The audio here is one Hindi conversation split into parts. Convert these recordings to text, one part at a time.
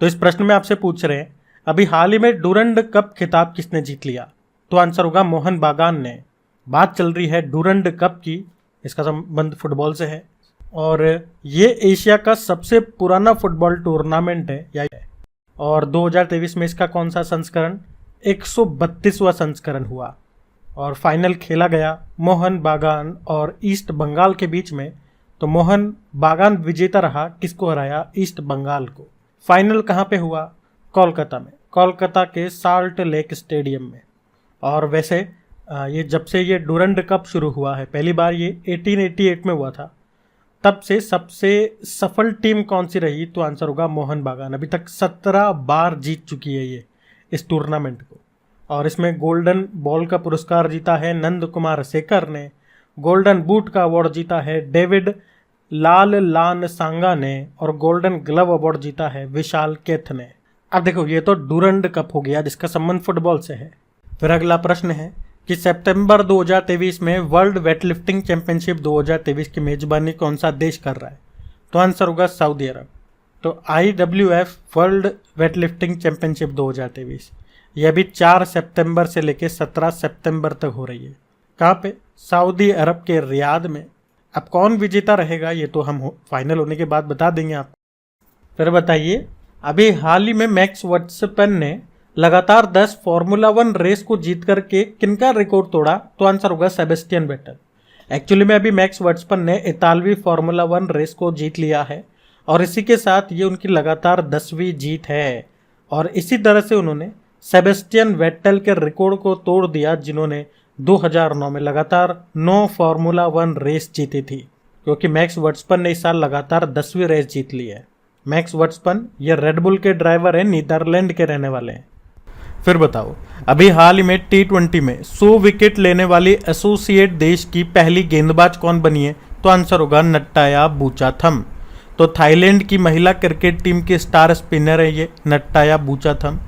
तो इस प्रश्न में आपसे पूछ रहे हैं अभी हाल ही में डूरंड कप खिताब किसने जीत लिया? तो आंसर होगा मोहन बागान ने। बात चल रही है डूरंड कप की, इसका संबंध फुटबॉल से है और ये एशिया का सबसे पुराना फुटबॉल टूर्नामेंट है और 2023 में इसका कौन सा संस्करण 132वां संस्करण हुआ और फाइनल खेला गया मोहन बागान और ईस्ट बंगाल के बीच में। तो मोहन बागान विजेता रहा, किसको हराया? ईस्ट बंगाल को। फाइनल कहाँ पे हुआ? कोलकाता में, कोलकाता के साल्ट लेक स्टेडियम में। और वैसे ये जब से ये डूरंड कप शुरू हुआ है, पहली बार ये 1888 में हुआ था, तब से सबसे सफल टीम कौन सी रही? तो आंसर होगा मोहन बागान। अभी तक 17 बार जीत चुकी है ये इस टूर्नामेंट को और इसमें गोल्डन बॉल का पुरस्कार जीता है नंद कुमार सेकर ने, गोल्डन बूट का अवार्ड जीता है डेविड लाल लान सांगा ने और गोल्डन ग्लव अवार्ड जीता है विशाल केथ ने। अब देखो ये तो डूरंड कप हो गया जिसका संबंध फुटबॉल से है। फिर अगला प्रश्न है कि सितंबर 2023 में वर्ल्ड वेटलिफ्टिंग चैंपियनशिप 2023 की मेजबानी कौन सा देश कर रहा है? तो आंसर होगा सऊदी अरब। तो IWF वर्ल्ड वेटलिफ्टिंग चैंपियनशिप 2023 यह भी 4 सितंबर से लेकर 17 सितंबर तक हो रही है। कहाँ पे? सऊदी अरब के रियाद में। अब कौन विजेता रहेगा ये तो हम फाइनल होने के बाद बता देंगे आपको। फिर बताइए अभी हाल ही में मैक्स वर्स्टेपन ने लगातार 10 फार्मूला 1 रेस को जीत करके किनका रिकॉर्ड तोड़ा? तो आंसर होगा सेबेस्टियन वेटल। एक्चुअली में अभी मैक्स वर्स्टेपन ने 41वीं फार्मूला 1 रेस को जीत लिया है और इसी के साथ ये उनकी लगातार 10वीं जीत है और इसी तरह से उन्होंने सेबेस्टियन वेटल के रिकॉर्ड को तोड़ दिया जिन्होंने 2009 में लगातार 9 फार्मूला 1 रेस जीती थी, क्योंकि मैक्स वर्स्टेपन ने इस साल लगातार 10वीं रेस जीत ली है। मैक्स वर्स्टेपन ये रेडबुल के ड्राइवर हैं, नीदरलैंड के रहने वाले हैं। फिर बताओ अभी हाल ही में T20 में 100 विकेट लेने वाली एसोसिएट देश की पहली गेंदबाज कौन बनी है? तो आंसर होगा नट्टाया बूचाथम। तो थाईलैंड की महिला क्रिकेट टीम के स्टार स्पिनर है ये नट्टाया बूचाथम,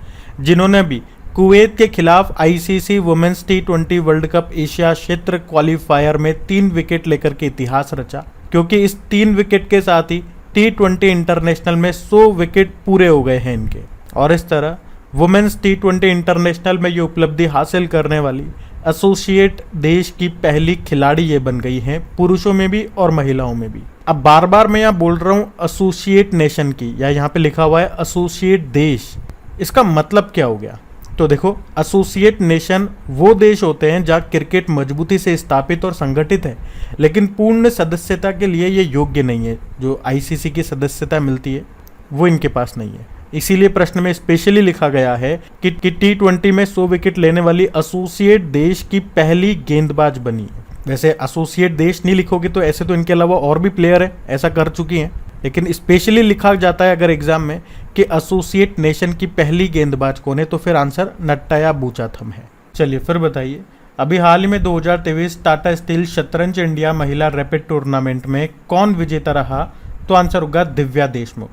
जिन्होंने भी कुवैत के खिलाफ ICC women's T20 world cup Asia क्षेत्र क्वालिफायर में 3 विकेट लेकर के इतिहास रचा, क्योंकि इस 3 विकेट के साथ ही T20 इंटरनेशनल में 100 विकेट पूरे हो गए हैं इनके। और इस तरह वुमेन्स T20 इंटरनेशनल में ये उपलब्धि हासिल करने वाली एसोसिएट देश की पहली खिलाड़ी ये बन गई हैं, पुरुषों में भी और महिलाओं में भी। अब बार बार मैं यहाँ बोल रहा हूँ एसोसिएट नेशन की, या यहाँ पे लिखा हुआ है एसोसिएट देश, इसका मतलब क्या हो गया? तो देखो एसोसिएट नेशन वो देश होते हैं जहाँ क्रिकेट मजबूती से स्थापित और संगठित है, लेकिन पूर्ण सदस्यता के लिए ये योग्य नहीं है। जो ICC की सदस्यता मिलती है वो इनके पास नहीं है। इसीलिए प्रश्न में स्पेशली लिखा गया है कि T20 में 100 विकेट लेने वाली एसोसिएट देश की पहली गेंदबाज बनी है। वैसे एसोसिएट देश नहीं लिखोगे तो ऐसे तो इनके अलावा और भी प्लेयर है ऐसा कर चुकी हैं, लेकिन स्पेशली लिखा जाता है अगर एग्जाम में कि एसोसिएट नेशन की पहली गेंदबाज कौन है, तो फिर आंसर नट्टाया बूचाथम है। चलिए फिर बताइए अभी हाल ही में 2023 टाटा स्टील शतरंज इंडिया महिला रैपिड टूर्नामेंट में कौन विजेता रहा? तो आंसर होगा दिव्या देशमुख।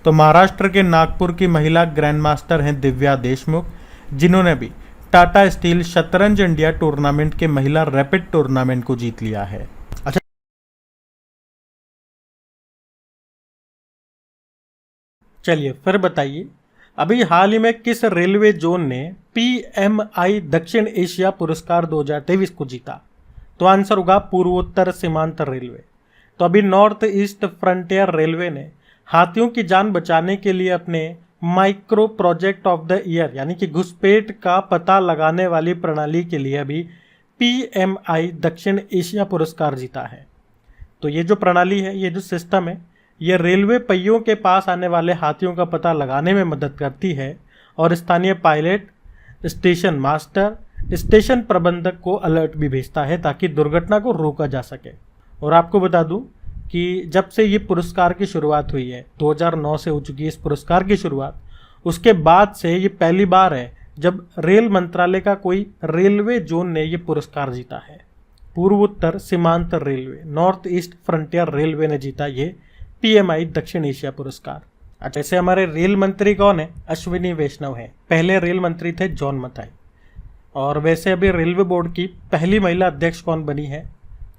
तो महाराष्ट्र के नागपुर की महिला ग्रैंड मास्टर हैं दिव्या देशमुख, जिन्होंने भी टाटा स्टील शतरंज इंडिया टूर्नामेंट के महिला रैपिड टूर्नामेंट को जीत लिया है। अच्छा चलिए फिर बताइए अभी हाल ही में किस रेलवे जोन ने PMI दक्षिण एशिया पुरस्कार 2023 को जीता? तो आंसर होगा पूर्वोत्तर सीमांत रेलवे। तो अभी नॉर्थ ईस्ट फ्रंटियर रेलवे ने हाथियों की जान बचाने के लिए अपने micro project of the year यानी कि घुसपैठ का पता लगाने वाली प्रणाली के लिए अभी PMI दक्षिण एशिया पुरस्कार जीता है। तो ये जो प्रणाली है, ये जो सिस्टम है, ये रेलवे पहियों के पास आने वाले हाथियों का पता लगाने में मदद करती है और स्थानीय पायलट, स्टेशन मास्टर, स्टेशन प्रबंधक को अलर्ट भी भेजता है ताकि दुर्घटना को रोका जा सके। और आपको बता दूं कि जब से ये पुरस्कार की शुरुआत हुई है, 2009 से हो चुकी है इस पुरस्कार की शुरुआत, उसके बाद से ये पहली बार है जब रेल मंत्रालय का कोई रेलवे जोन ने ये पुरस्कार जीता है। पूर्वोत्तर सीमांत railway, north east frontier railway ने जीता ये PMI दक्षिण एशिया पुरस्कार। अच्छा, ऐसे हमारे रेल मंत्री कौन है? अश्विनी वैष्णव है। पहले रेल मंत्री थे जॉन मथाई। और वैसे अभी रेलवे बोर्ड की पहली महिला अध्यक्ष कौन बनी है?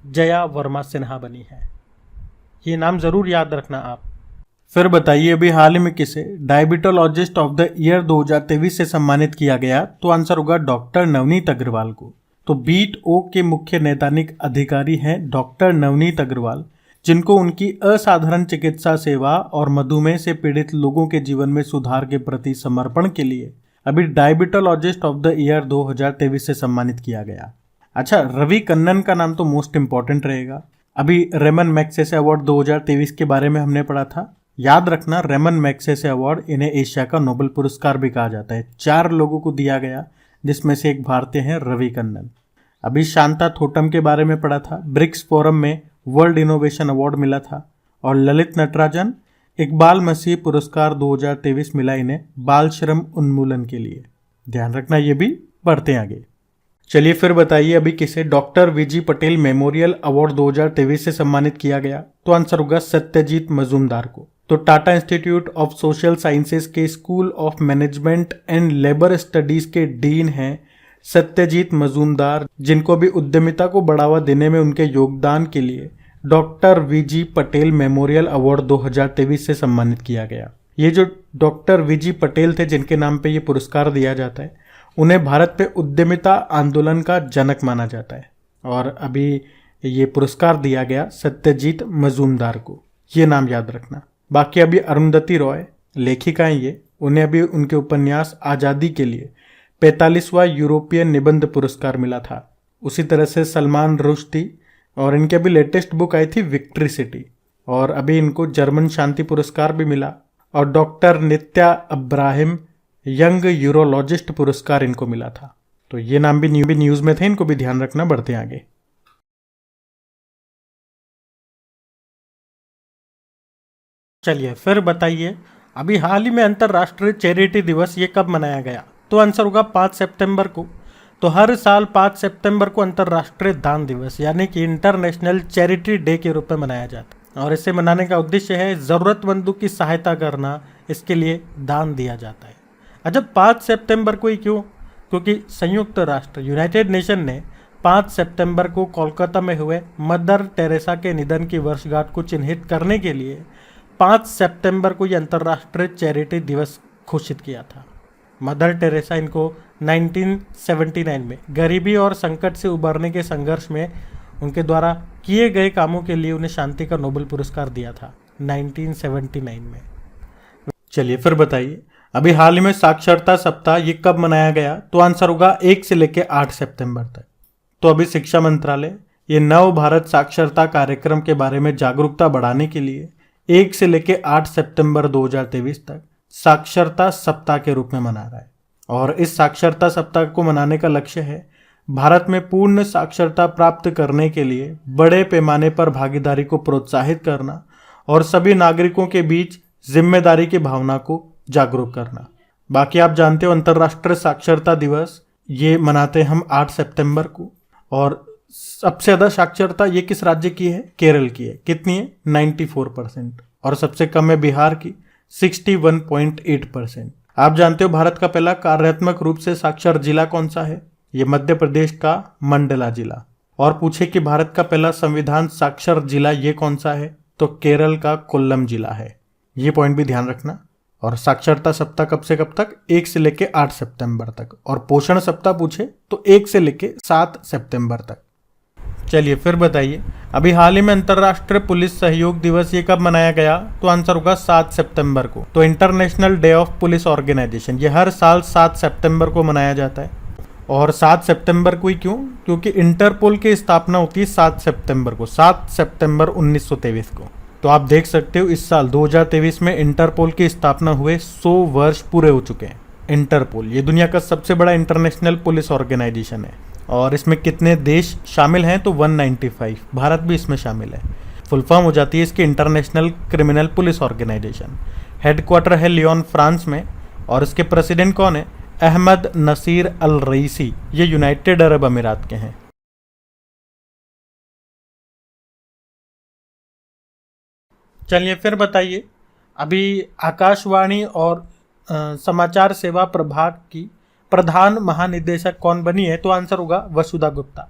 जया वर्मा सिन्हा बनी है। ये नाम जरूर याद रखना आप। फिर बताइए अभी हाल ही में किसे डायबिटोलॉजिस्ट ऑफ द ईयर 2023 से सम्मानित किया गया? तो आंसर होगा डॉक्टर नवनीत अग्रवाल को। तो बीट ओ के मुख्य नैदानिक अधिकारी हैं डॉक्टर नवनीत अग्रवाल, जिनको उनकी असाधारण चिकित्सा सेवा और मधुमेह से पीड़ित लोगों के जीवन में सुधार के प्रति समर्पण के लिए अभी डायबिटोलॉजिस्ट ऑफ द ईयर 2023 से सम्मानित किया गया। अच्छा, रवि कन्नन का नाम तो मोस्ट इंपॉर्टेंट रहेगा। अभी रेमन मैग्सेसे अवार्ड 2023 के बारे में हमने पढ़ा था। याद रखना, रेमन मैग्सेसे अवार्ड इन्हें एशिया का नोबेल पुरस्कार भी कहा जाता है। 4 लोगों को दिया गया, जिसमें से एक भारतीय हैं रवि कन्नन। अभी शांता थोटम के बारे में पढ़ा था। ब्रिक्स फोरम में वर्ल्ड इनोवेशन अवार्ड मिला था। और ललित नटराजन इकबाल मसीह पुरस्कार 2023 मिला इन्हें बाल श्रम उन्मूलन के लिए। ध्यान रखना, ये भी बढ़ते आगे। चलिए फिर बताइए अभी किसे doctor VG Patel memorial award 2023 से सम्मानित किया गया? तो आंसर होगा सत्यजीत मजूमदार को। तो Tata institute of social sciences के school of management and labour studies के डीन हैं सत्यजीत मजूमदार, जिनको भी उद्यमिता को बढ़ावा देने में उनके योगदान के लिए doctor VG Patel memorial award 2023 से सम्मानित किया गया। ये जो डॉक्टर वीजी पटेल थे, जिनके नाम पे ये पुरस्कार दिया जाता है, उन्हें भारत पे उद्यमिता आंदोलन का जनक माना जाता है। और अभी ये पुरस्कार दिया गया सत्यजीत मजूमदार को, ये नाम याद रखना। बाकी अभी अरुंधति रॉय लेखिका हैं ये, उन्हें अभी उनके उपन्यास आज़ादी के लिए 45वां यूरोपियन निबंध पुरस्कार मिला था। उसी तरह से सलमान रुश्दी, और इनके अभी लेटेस्ट बुक आई थी विक्ट्री सिटी, और अभी इनको जर्मन शांति पुरस्कार भी मिला। और डॉक्टर नित्या अब्राहिम यंग यूरोलॉजिस्ट पुरस्कार इनको मिला था। तो ये नाम भी न्यूज़ में थे, इनको भी ध्यान रखना। बढ़ते आगे। चलिए फिर बताइए अभी हाल ही में अंतर्राष्ट्रीय चैरिटी दिवस ये कब मनाया गया? तो आंसर होगा 5 सितंबर को। तो हर साल 5 सितंबर को अंतर्राष्ट्रीय दान दिवस यानी कि इंटरनेशनल चैरिटी डे के रूप में मनाया जाता है। और इसे मनाने का उद्देश्य है ज़रूरतमंदों की सहायता करना, इसके लिए दान दिया जाता है। अच्छा, 5 सितंबर को ही क्यों? क्योंकि संयुक्त राष्ट्र यूनाइटेड नेशन ने 5 सितंबर को कोलकाता में हुए मदर टेरेसा के निधन की वर्षगांठ को चिन्हित करने के लिए 5 सितंबर को ये अंतर्राष्ट्रीय चैरिटी दिवस घोषित किया था। मदर टेरेसा, इनको 1979 में गरीबी और संकट से उबरने के संघर्ष में उनके द्वारा किए गए कामों के लिए उन्हें शांति का नोबेल पुरस्कार दिया था 1979 में। चलिए फिर बताइए अभी हाल ही में साक्षरता सप्ताह ये कब मनाया गया? तो आंसर होगा 1 से लेकर 8 सितंबर तक। तो अभी शिक्षा मंत्रालय ये नव भारत साक्षरता कार्यक्रम के बारे में जागरूकता बढ़ाने के लिए 1 से लेकर 8 सितंबर 2023 तक साक्षरता सप्ताह के रूप में मना रहा है। और इस साक्षरता सप्ताह को मनाने का लक्ष्य है भारत में पूर्ण साक्षरता प्राप्त करने के लिए बड़े पैमाने पर भागीदारी को प्रोत्साहित करना और सभी नागरिकों के बीच जिम्मेदारी की भावना को जागरूक करना। बाकी आप जानते हो अंतर्राष्ट्रीय साक्षरता दिवस ये मनाते हैं हम 8 सितंबर को। और सबसे ज़्यादा साक्षरता ये किस राज्य की है? केरल की है। कितनी है? 94%। और सबसे कम है बिहार की 61.8%। आप जानते हो भारत का पहला कार्यात्मक रूप से साक्षर जिला कौन सा है? ये मध्य प्रदेश का मंडला जिला। और पूछे कि भारत का पहला संविधान साक्षर जिला ये कौन सा है? तो केरल का कोल्लम जिला है। ये पॉइंट भी ध्यान रखना। और साक्षरता सप्ताह कब से कब तक? 1 से लेके 8 सितंबर तक। और पोषण सप्ताह पूछे तो 1 से लेके 7 सितंबर तक। चलिए फिर बताइए अभी हाल ही में अंतर्राष्ट्रीय पुलिस सहयोग दिवस ये कब मनाया गया? तो आंसर होगा 7 सितंबर को। तो international day of police organisation ये हर साल 7 सितंबर को मनाया जाता है। और 7 सितंबर को ही क्यों? क्योंकि इंटरपोल की स्थापना होती है 7 सितंबर को, 7 सितंबर 1923 को। तो आप देख सकते हो इस साल 2023 में इंटरपोल की स्थापना हुए 100 वर्ष पूरे हो चुके हैं। इंटरपोल ये दुनिया का सबसे बड़ा इंटरनेशनल पुलिस ऑर्गेनाइजेशन है। और इसमें कितने देश शामिल हैं? तो 195, भारत भी इसमें शामिल है। फुल फॉर्म हो जाती है इसकी international criminal police organisation. Headquarters है लियोन फ्रांस में। और इसके प्रेसिडेंट कौन है? अहमद नसीर अल रईसी। ये यूनाइटेड अरब अमीरात के हैं। चलिए फिर बताइए अभी आकाशवाणी और समाचार सेवा प्रभाग की प्रधान महानिदेशक कौन बनी है? तो आंसर होगा वसुधा गुप्ता।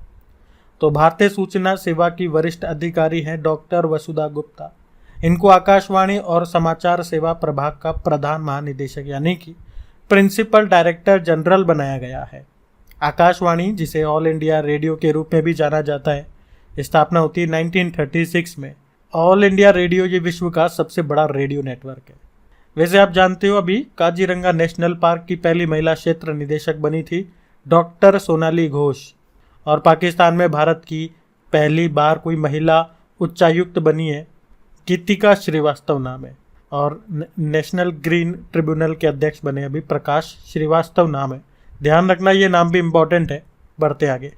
तो भारतीय सूचना सेवा की वरिष्ठ अधिकारी हैं डॉक्टर वसुधा गुप्ता। इनको आकाशवाणी और समाचार सेवा प्रभाग का प्रधान महानिदेशक यानी कि प्रिंसिपल डायरेक्टर जनरल बनाया गया है। आकाशवाणी, जिसे ऑल इंडिया रेडियो के रूप में भी जाना जाता है, स्थापना होती है 1936 में। ऑल इंडिया रेडियो ये विश्व का सबसे बड़ा रेडियो नेटवर्क है। वैसे आप जानते हो अभी काजीरंगा नेशनल पार्क की पहली महिला क्षेत्र निदेशक बनी थी डॉक्टर सोनाली घोष, और पाकिस्तान में भारत की पहली बार कोई महिला उच्चायुक्त बनी है, गीतिका श्रीवास्तव नाम है। और नेशनल ग्रीन ट्रिब्यूनल के अध्यक्ष बने अभी प्रकाश श्रीवास्तव नाम है। ध्यान रखना ये नाम भी इम्पोर्टेंट है। बढ़ते आगे।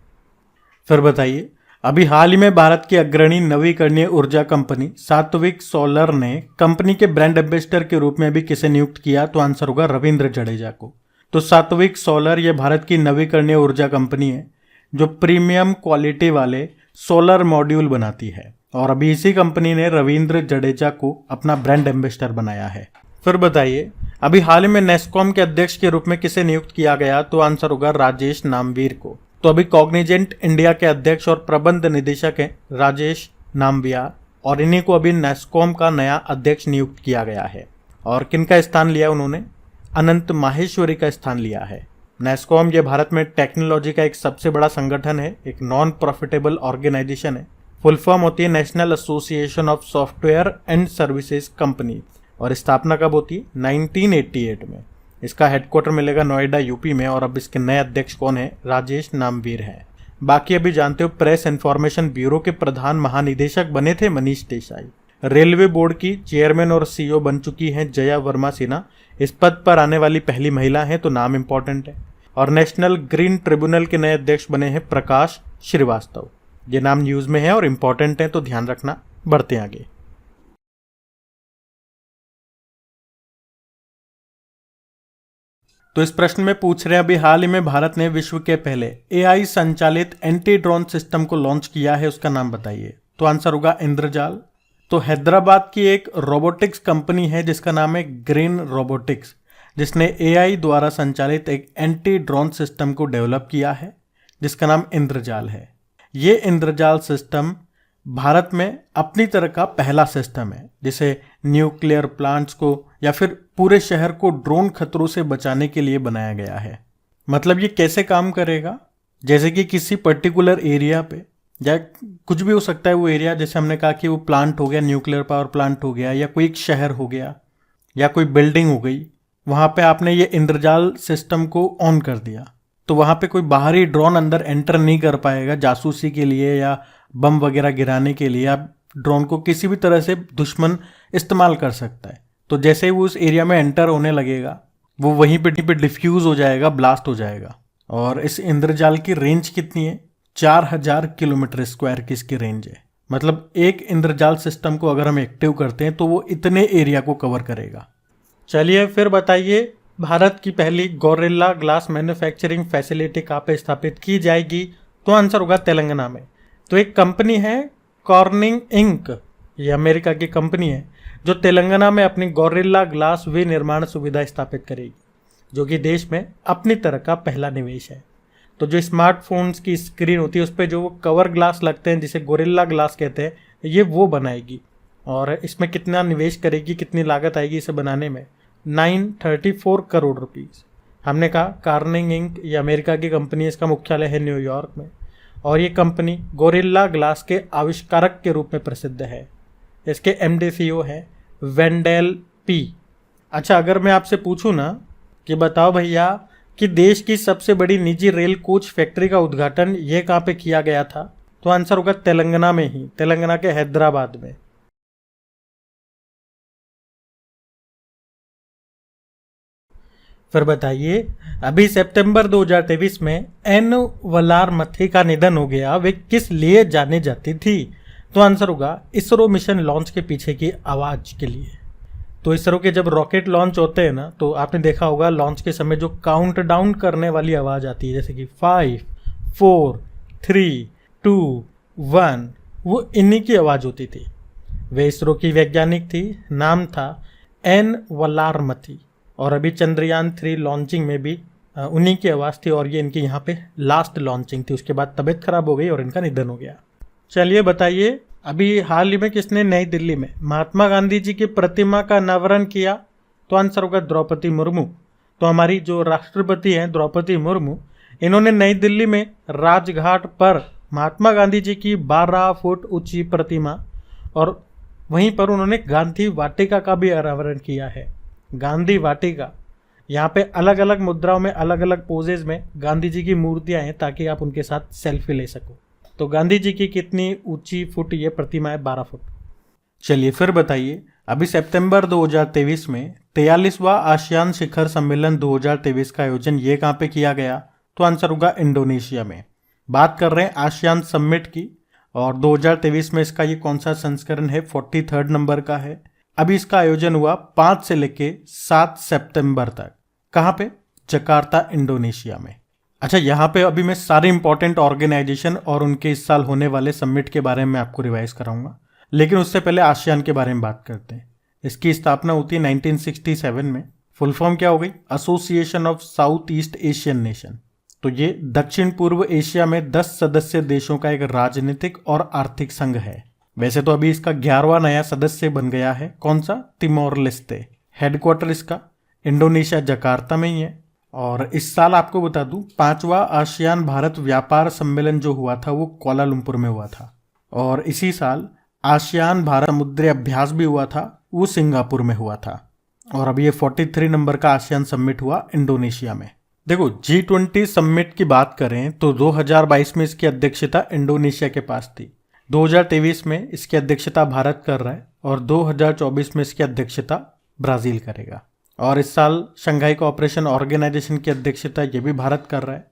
फिर बताइए, अभी हाल ही में भारत की अग्रणी नवीकरणीय ऊर्जा कंपनी सात्विक सोलर ने कंपनी के ब्रांड एम्बेसडर के रूप में भी किसे नियुक्त किया? तो आंसर होगा रविंद्र जडेजा को। तो सात्विक सोलर ये भारत की नवीकरणीय ऊर्जा कंपनी है जो प्रीमियम क्वालिटी वाले सोलर मॉड्यूल बनाती है, और अभी इसी कंपनी ने रविंद्र जडेजा को अपना ब्रांड एम्बेसडर बनाया है। फिर बताइए, अभी हाल ही में नेस्कॉम के अध्यक्ष के रूप में किसे नियुक्त किया गया? तो आंसर होगा राजेश नामवीर को। तो अभी कॉग्निजेंट इंडिया के अध्यक्ष और प्रबंध निदेशक हैं राजेश नामवियार, और इन्हीं को अभी नेस्कॉम का नया अध्यक्ष नियुक्त किया गया है। और किनका स्थान लिया उन्होंने? अनंत माहेश्वरी का स्थान लिया है। नेस्कॉम ये भारत में टेक्नोलॉजी का एक सबसे बड़ा संगठन है, एक नॉन प्रॉफिटेबल ऑर्गेनाइजेशन है। फुल फॉर्म होती है national association of software and services company, और स्थापना कब होती है? 1988 में। इसका हेडक्वार्टर मिलेगा नोएडा यूपी में, और अब इसके नए अध्यक्ष कौन है? राजेश नामवीर हैं। बाकी अभी जानते हो प्रेस इन्फॉर्मेशन ब्यूरो के प्रधान महानिदेशक बने थे मनीष देसाई। रेलवे बोर्ड की चेयरमैन और सीईओ बन चुकी हैं जया वर्मा सिन्हा। इस पद पर आने वाली पहली महिला है, तो नाम इंपॉर्टेंट है। और नेशनल ग्रीन ट्रिब्यूनल के नए अध्यक्ष बने हैं प्रकाश श्रीवास्तव। ये नाम न्यूज में है और इंपॉर्टेंट है, तो ध्यान रखना। बढ़ते आगे। तो इस प्रश्न में पूछ रहे हैं, अभी हाल ही में भारत ने विश्व के पहले एआई संचालित एंटी ड्रोन सिस्टम को लॉन्च किया है, उसका नाम बताइए। तो आंसर होगा इंद्रजाल। तो हैदराबाद की एक रोबोटिक्स कंपनी है जिसका नाम है ग्रीन रोबोटिक्स, जिसने एआई द्वारा संचालित एक एंटी ड्रोन सिस्टम को डेवलप किया है जिसका नाम इंद्रजाल है। ये इंद्रजाल सिस्टम भारत में अपनी तरह का पहला सिस्टम है जिसे न्यूक्लियर प्लांट्स को या फिर पूरे शहर को ड्रोन खतरों से बचाने के लिए बनाया गया है। मतलब ये कैसे काम करेगा? जैसे कि किसी पर्टिकुलर एरिया पे, या कुछ भी हो सकता है वो एरिया, जैसे हमने कहा कि वो प्लांट हो गया, न्यूक्लियर पावर प्लांट हो गया, या कोई एक शहर हो गया, या कोई बिल्डिंग हो गई, वहाँ पे आपने ये इंद्रजाल सिस्टम को ऑन कर दिया, तो वहाँ पे कोई बाहरी ड्रोन अंदर एंटर नहीं कर पाएगा जासूसी के लिए या बम वगैरह गिराने के लिए। आप ड्रोन को किसी भी तरह से दुश्मन इस्तेमाल कर सकता है। तो जैसे ही वो उस एरिया में एंटर होने लगेगा, वो वहीं पे डिफ्यूज़ हो जाएगा, ब्लास्ट हो जाएगा। और इस इंद्रजाल की रेंज कितनी है? 4000 किलोमीटर स्क्वायर की इसकी रेंज है। मतलब एक इंद्रजाल सिस्टम को अगर हम एक्टिव करते हैं तो वो इतने एरिया को कवर करेगा। चलिए फिर बताइए, भारत की पहली गोरिल्ला ग्लास मैन्युफैक्चरिंग फैसिलिटी कहाँ पे स्थापित की जाएगी? तो आंसर होगा तेलंगाना में। तो एक कंपनी है कॉर्निंग इंक, ये अमेरिका की कंपनी है जो तेलंगाना में अपनी गोरिल्ला ग्लास विनिर्माण सुविधा स्थापित करेगी, जो कि देश में अपनी तरह का पहला निवेश है। तो जो स्मार्टफोन्स की स्क्रीन होती है उस पर जो कवर ग्लास लगते हैं जिसे गोरिल्ला ग्लास कहते हैं, ये वो बनाएगी। और इसमें कितना निवेश करेगी, कितनी लागत आएगी इसे बनाने में? 934 करोड़ रुपीज़। हमने कहा कॉर्निंग इंक ये अमेरिका की कंपनी है, इसका मुख्यालय है न्यूयॉर्क में, और ये कंपनी गोरिल्ला ग्लास के आविष्कारक के रूप में प्रसिद्ध है। इसके एमडी सीईओ है वेंडेल पी। अच्छा, अगर मैं आपसे पूछूं ना कि बताओ भैया कि देश की सबसे बड़ी निजी रेल कोच फैक्ट्री का उद्घाटन ये कहाँ पे किया गया था? तो आंसर होगा तेलंगाना में ही, तेलंगाना के हैदराबाद में। फिर बताइए, अभी सितंबर 2023 में एन वलारमथी का निधन हो गया, वे किस लिए जाने जाती थी? तो आंसर होगा इसरो मिशन लॉन्च के पीछे की आवाज़ के लिए। तो इसरो के जब रॉकेट लॉन्च होते हैं ना, तो आपने देखा होगा लॉन्च के समय जो काउंट डाउन करने वाली आवाज़ आती है, जैसे कि 5, 4, 3, 2, 1, वो इन्हीं की आवाज़ होती थी। वे इसरो की वैज्ञानिक थी, नाम था एन वलारमथी। और अभी चंद्रयान 3 लॉन्चिंग में भी उन्हीं की आवाज़ थी, और ये इनकी यहाँ पे लास्ट लॉन्चिंग थी। उसके बाद तबीयत खराब हो गई और इनका निधन हो गया। चलिए बताइए, अभी हाल ही में किसने नई दिल्ली में महात्मा गांधी जी की प्रतिमा का अनावरण किया? तो आंसर होगा द्रौपदी मुर्मू। तो हमारी जो राष्ट्रपति हैं द्रौपदी मुर्मू, इन्होंने नई दिल्ली में राजघाट पर महात्मा गांधी जी की 12 फुट ऊंची प्रतिमा और वहीं पर उन्होंने गांधी वाटिका का भी अनावरण किया है। गांधी वाटिका, यहाँ पे अलग अलग मुद्राओं में अलग अलग पोजेज में गांधी जी की मूर्तियां हैं ताकि आप उनके साथ सेल्फी ले सको। तो गांधी जी की कितनी ऊंची फुट ये प्रतिमा है? 12 फुट। चलिए फिर बताइए, अभी सितंबर 2023 में 43वां आसियान शिखर सम्मेलन 2023 का आयोजन ये कहाँ पे किया गया? तो आंसर होगा इंडोनेशिया में। बात कर रहे हैं आसियान समिट की और 2023 में इसका ये कौन सा संस्करण है? 43rd नंबर का है। अभी इसका आयोजन हुआ 5 से लेके 7 सितंबर तक। कहाँ पे? जकार्ता, इंडोनेशिया में। अच्छा, यहाँ पे अभी मैं सारे इंपॉर्टेंट ऑर्गेनाइजेशन और उनके इस साल होने वाले समिट के बारे में आपको रिवाइज कराऊंगा, लेकिन उससे पहले आसियान के बारे में बात करते हैं। इसकी स्थापना होती है 1967 में। फुल फॉर्म क्या हो गई? Association of south east Asian nation. तो ये दक्षिण पूर्व एशिया में 10 सदस्य देशों का एक राजनीतिक और आर्थिक संघ है। वैसे तो अभी इसका 11वां नया सदस्य बन गया है। कौन सा? Timor Leste. हेडक्वार्टर इसका इंडोनेशिया जकार्ता में ही है। और इस साल आपको बता दूं 5वां आसियान भारत व्यापार सम्मेलन जो हुआ था वो कोलालमपुर में हुआ था। और इसी साल आसियान भारत समुद्री अभ्यास भी हुआ था, वो सिंगापुर में हुआ था। और अभी ये 43 नंबर का आसियान समिट हुआ इंडोनेशिया में। देखो, G20 समिट की बात करें तो 2022 में इसकी अध्यक्षता इंडोनेशिया के पास थी। 2023 में इसकी अध्यक्षता भारत कर रहा है और 2024 में इसकी अध्यक्षता ब्राजील करेगा। और इस साल शंघाई कोऑपरेशन ऑर्गेनाइजेशन की अध्यक्षता ये भी भारत कर रहा है।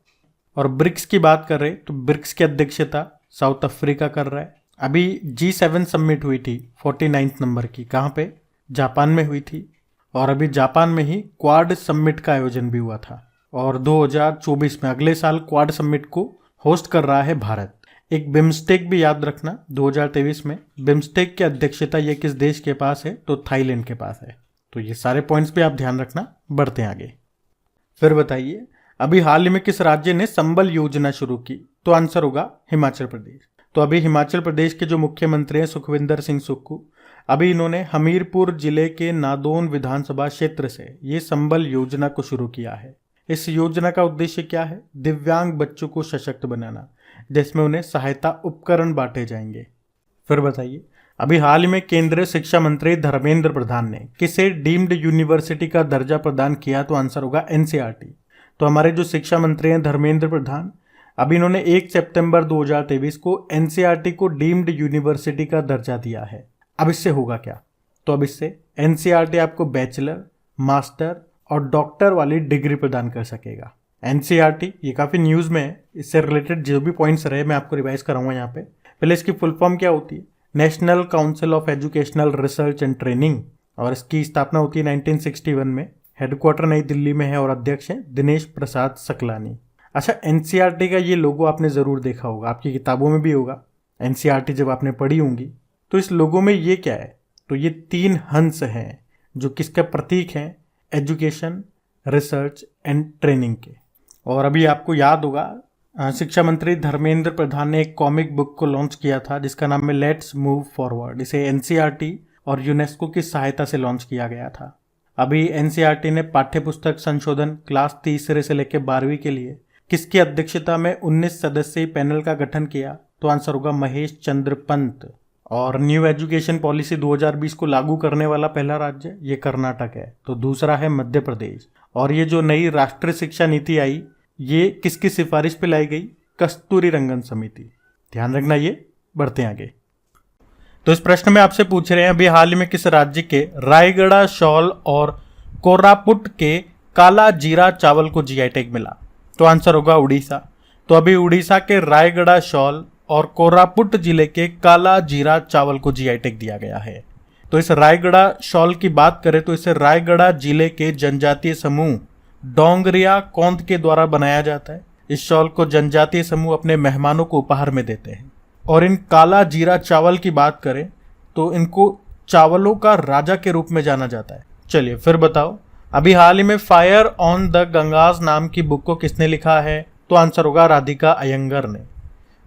और ब्रिक्स की बात कर रहे तो ब्रिक्स की अध्यक्षता साउथ अफ्रीका कर रहा है। अभी G7 समिट हुई थी 49 नंबर की। कहाँ पे? जापान में हुई थी। और अभी जापान में ही क्वाड समिट का आयोजन भी हुआ था। और 2024 में अगले साल क्वाड समिट को होस्ट कर रहा है भारत। एक बिम्स्टेक भी याद रखना, 2023 में बिम्स्टेक की अध्यक्षता ये किस देश के पास है? तो थाईलैंड के पास है। तो ये सारे पॉइंट्स भी आप ध्यान रखना। बढ़ते हैं आगे। फिर बताइए, अभी हाल ही में किस राज्य ने संबल योजना शुरू की? तो आंसर होगा हिमाचल प्रदेश। तो अभी हिमाचल प्रदेश के जो मुख्यमंत्री हैं सुखविंदर सिंह सुक्खू, अभी इन्होंने हमीरपुर जिले के नादौन विधानसभा क्षेत्र से ये संबल योजना को शुरू किया है। इस योजना का उद्देश्य क्या है? दिव्यांग बच्चों को सशक्त बनाना, जिसमें उन्हें सहायता उपकरण बांटे जाएंगे। फिर बताइए, अभी हाल ही में केंद्रीय शिक्षा मंत्री धर्मेंद्र प्रधान ने किसे डीम्ड यूनिवर्सिटी का दर्जा प्रदान किया? तो आंसर होगा NCERT। तो हमारे जो शिक्षा मंत्री हैं धर्मेंद्र प्रधान, अभी इन्होंने 1 सितंबर 2023 को NCERT को डीम्ड यूनिवर्सिटी का दर्जा दिया है। अब इससे होगा क्या? तो अब इससे NCERT आपको बैचलर, मास्टर और डॉक्टर वाली डिग्री प्रदान कर सकेगा। NCERT ये काफ़ी न्यूज़ में है, इससे रिलेटेड जो भी पॉइंट्स रहे मैं आपको रिवाइज कराऊंगा यहाँ पे। पहले इसकी फुल फॉर्म क्या होती है? National council of educational research and training. और इसकी स्थापना होती है 1961 में। हेडक्वार्टर नई दिल्ली में है और अध्यक्ष हैं दिनेश प्रसाद सकलानी। अच्छा, NCERT का ये लोगो आपने ज़रूर देखा होगा, आपकी किताबों में भी होगा। NCERT जब आपने पढ़ी होंगी तो इस लोगो में ये क्या है? तो ये 3 हंस हैं जो किसका प्रतीक हैं? एजुकेशन, रिसर्च एंड ट्रेनिंग के। और अभी आपको याद होगा शिक्षा मंत्री धर्मेंद्र प्रधान ने एक कॉमिक बुक को लॉन्च किया था जिसका नाम है लेट्स मूव फॉरवर्ड। इसे NCERT और यूनेस्को की सहायता से लॉन्च किया गया था। अभी NCERT ने पाठ्यपुस्तक संशोधन क्लास 3 से लेकर 12वीं के लिए किसकी अध्यक्षता में 19 सदस्यीय पैनल का गठन किया? तो आंसर होगा महेश चंद्र पंत। और न्यू एजुकेशन पॉलिसी 2020 को लागू करने वाला पहला राज्य ये कर्नाटक है, तो दूसरा है मध्य प्रदेश। और ये जो नई राष्ट्रीय शिक्षा नीति आई ये किसकी सिफारिश पे लाई गई? कस्तूरी रंगन समिति। ध्यान रखना ये। बढ़ते हैं आगे। तो इस प्रश्न में आपसे पूछ रहे हैं अभी हाल ही में किस राज्य के रायगढ़ शॉल और कोरापुट के काला जीरा चावल को GI टैग मिला? तो आंसर होगा उड़ीसा। तो अभी उड़ीसा के रायगढ़ शॉल और कोरापुट जिले के काला जीरा चावल को GI टैग दिया गया है। तो इस रायगढ़ शॉल की बात करें तो इसे रायगढ़ जिले के जनजातीय समूह डोंगरिया कौंद के द्वारा बनाया जाता है। इस शॉल को जनजातीय समूह अपने मेहमानों को उपहार में देते हैं। और इन काला जीरा चावल की बात करें तो इनको चावलों का राजा के रूप में जाना जाता है। चलिए फिर बताओ, अभी हाल ही में फायर ऑन द गंगास नाम की बुक को किसने लिखा है? तो आंसर होगा राधिका अयंगर ने।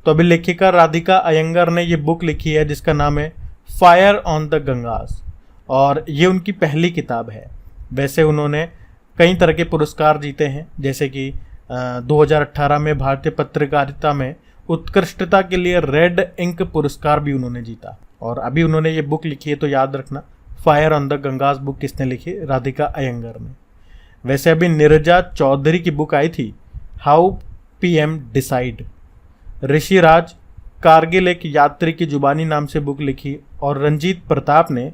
तो अभी लेखिका राधिका अयंगर ने ये बुक लिखी है जिसका नाम है फायर ऑन द गंगास, और ये उनकी पहली किताब है। वैसे उन्होंने कई तरह के पुरस्कार जीते हैं, जैसे कि 2018 में भारतीय पत्रकारिता में उत्कृष्टता के लिए रेड इंक पुरस्कार भी उन्होंने जीता। और अभी उन्होंने ये बुक लिखी है, तो याद रखना fire on the Gangas book किसने लिखी? राधिका अयंगर ने। वैसे अभी नीरजा चौधरी की बुक आई थी how PM decide. Rishiraj Kargil एक यात्री की जुबानी नाम से बुक लिखी, और रंजीत प्रताप ने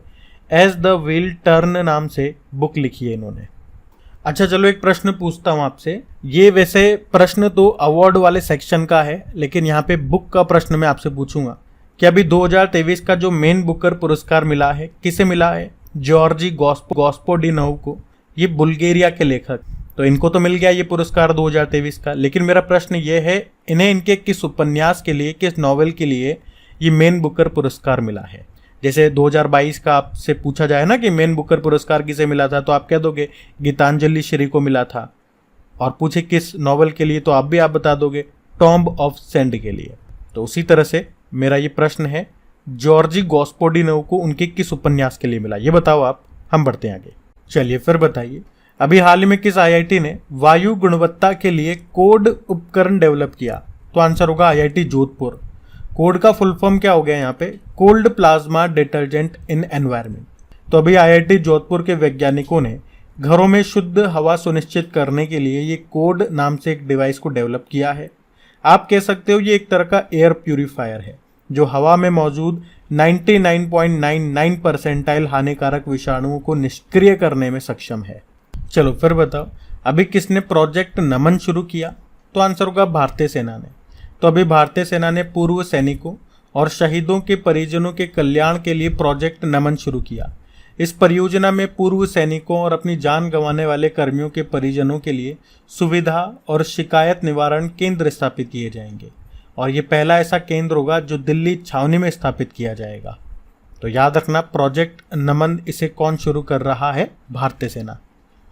एज द व्हील टर्न नाम से बुक लिखी है इन्होंने। अच्छा चलो एक प्रश्न पूछता हूँ आपसे। ये वैसे प्रश्न तो अवार्ड वाले सेक्शन का है, लेकिन यहाँ पे बुक का प्रश्न मैं आपसे पूछूंगा कि अभी 2023 का जो मेन बुकर पुरस्कार मिला है किसे मिला है? जॉर्जी गॉस्पोडिनोव को। ये बुल्गारिया के लेखक, तो इनको तो मिल गया ये पुरस्कार 2023 का। लेकिन मेरा प्रश्न ये है, इन्हें इनके किस उपन्यास के लिए, किस नॉवेल के लिए ये मेन बुकर पुरस्कार मिला है? जैसे 2022 का आपसे पूछा जाए ना कि मेन बुकर पुरस्कार किसे मिला था, तो आप कह दोगे गीतांजलि श्री को मिला था। और पूछे किस नॉवेल के लिए, तो आप बता दोगे टॉम्ब ऑफ सेंड के लिए। तो उसी तरह से मेरा ये प्रश्न है, जॉर्जी गॉस्पोडिनोव को उनके किस उपन्यास के लिए मिला, ये बताओ आप। हम बढ़ते हैं आगे। चलिए फिर बताइए, अभी हाल ही में किस आईआईटी ने वायु गुणवत्ता के लिए कोड उपकरण डेवलप किया? तो आंसर होगा आईआईटी जोधपुर। कोड का फुल फॉर्म क्या हो गया यहाँ पे? Cold plasma detergent in environment. तो अभी आईआईटी जोधपुर के वैज्ञानिकों ने घरों में शुद्ध हवा सुनिश्चित करने के लिए ये कोड नाम से एक डिवाइस को डेवलप किया है। आप कह सकते हो ये एक तरह का एयर प्यूरिफायर है जो हवा में मौजूद 99.99 परसेंटाइल हानिकारक विषाणुओं को निष्क्रिय करने में सक्षम है। चलो फिर बताओ, अभी किसने प्रोजेक्ट नमन शुरू किया? तो आंसर होगा भारतीय सेना ने। तो अभी भारतीय सेना ने पूर्व सैनिकों और शहीदों के परिजनों के कल्याण के लिए प्रोजेक्ट नमन शुरू किया। इस परियोजना में पूर्व सैनिकों और अपनी जान गंवाने वाले कर्मियों के परिजनों के लिए सुविधा और शिकायत निवारण केंद्र स्थापित किए जाएंगे, और ये पहला ऐसा केंद्र होगा जो दिल्ली छावनी में स्थापित किया जाएगा। तो याद रखना प्रोजेक्ट नमन, इसे कौन शुरू कर रहा है? भारतीय सेना।